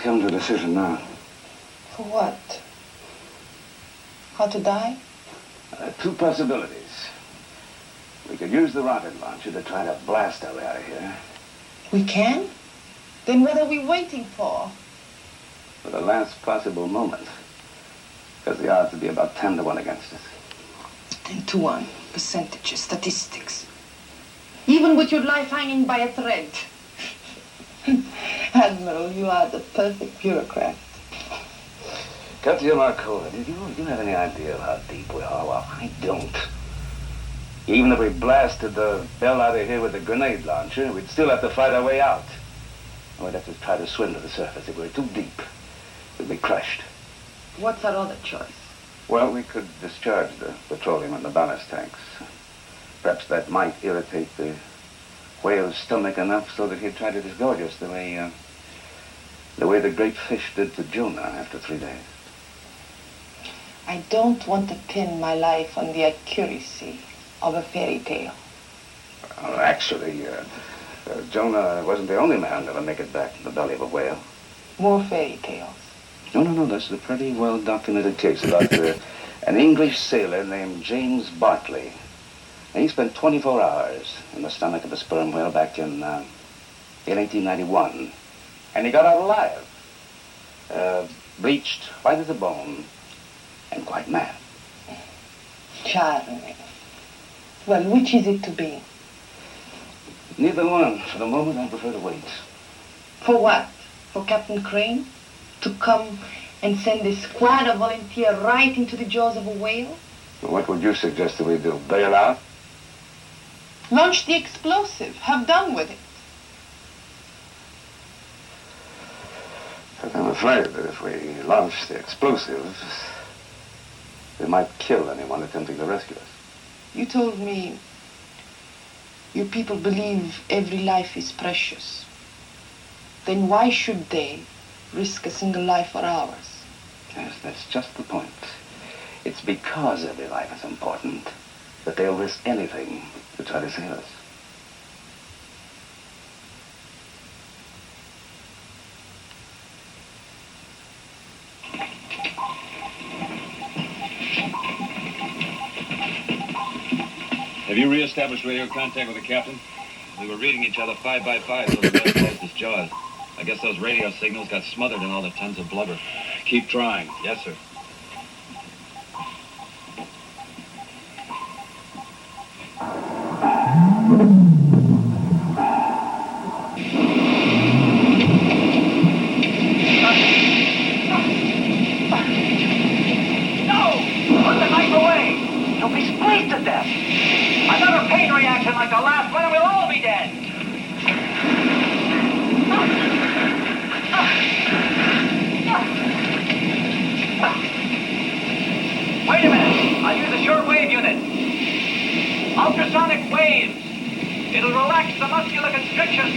come to a decision now. For what? How to die? Two possibilities. We could use the rocket launcher to try to blast our way out of here. We can? Then what are we waiting for? For the last possible moment. Because the odds would be about 10 to 1 against us. 10 to 1. Percentages, statistics. Even with your life hanging by a thread. Admiral, you are the perfect bureaucrat. Katya, Markova, do you have any idea of how deep we are? Well, I don't. Even if we blasted the hell out of here with a grenade launcher, we'd still have to fight our way out. And we'd have to try to swim to the surface. If we were too deep, we'd be crushed. What's our other choice? Well, we could discharge the petroleum in the ballast tanks. Perhaps that might irritate the whale's stomach enough so that he'd try to disgorge us the way the great fish did to Jonah after 3 days. I don't want to pin my life on the accuracy of a fairy tale. Well, actually, Jonah wasn't the only man to make it back from the belly of a whale. More fairy tales. No, that's a pretty well-documented case about an English sailor named James Bartley. And he spent 24 hours in the stomach of a sperm whale back in 1891. And he got out alive. Bleached, white as a bone, and quite mad. Charming. Well, which is it to be? Neither one. For the moment, I prefer to wait. For what? For Captain Crane? To come and send a squad of volunteers right into the jaws of a whale? Well, what would you suggest that we do? Bail out? Launch the explosive. Have done with it. But I'm afraid that if we launch the explosives, we might kill anyone attempting to rescue us. You told me you people believe every life is precious. Then why should they risk a single life for ours? Yes, that's just the point. It's because every life is important that they'll risk anything to try to save us. Have you re-established radio contact with the captain? We were reading each other 5 by 5 so the whale closed his jaws. I guess those radio signals got smothered in all the tons of blubber. Keep trying. Yes, sir. Like the last one, and we'll all be dead. Wait a minute. I'll use a shortwave unit. Ultrasonic waves. It'll relax the muscular constriction.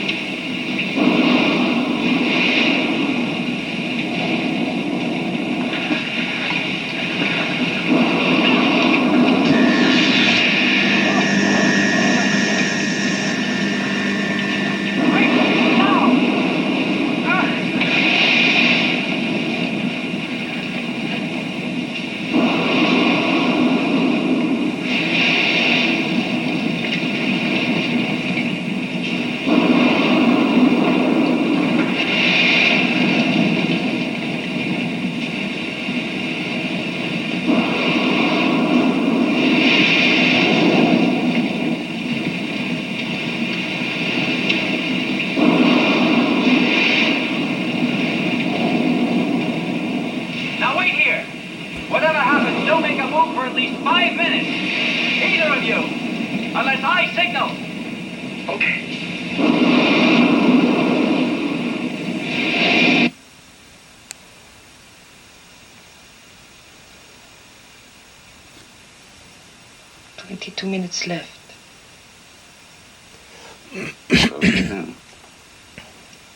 Minutes left.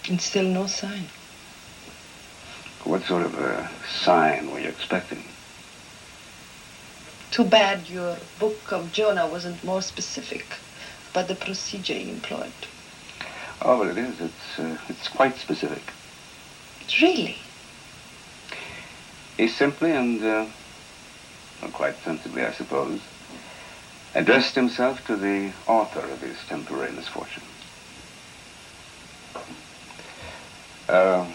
And still no sign. What sort of a sign were you expecting? Too bad your book of Jonah wasn't more specific about the procedure you employed. Oh, but it is. It's quite specific. Really? He simply and, well, quite sensibly, I suppose, addressed himself to the author of his temporary misfortune. But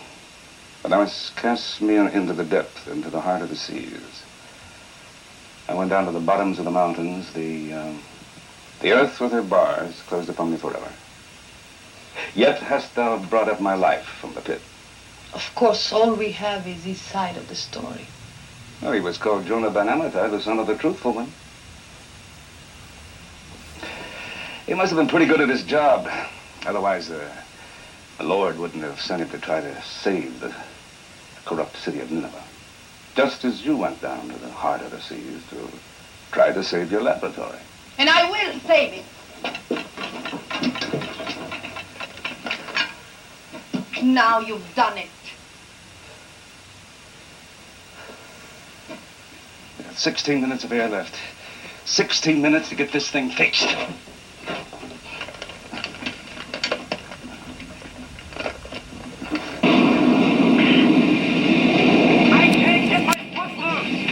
I must cast me into the depth, into the heart of the seas. I went down to the bottoms of the mountains. The earth with her bars closed upon me forever. Yet hast thou brought up my life from the pit. Of course, all we have is his side of the story. Oh, he was called Jonah ben Amittai, the son of the truthful one. He must have been pretty good at his job. Otherwise, the Lord wouldn't have sent him to try to save the corrupt city of Nineveh. Just as you went down to the heart of the seas to try to save your laboratory. And I will save it. Now you've done it. 16 minutes of air left. 16 minutes to get this thing fixed.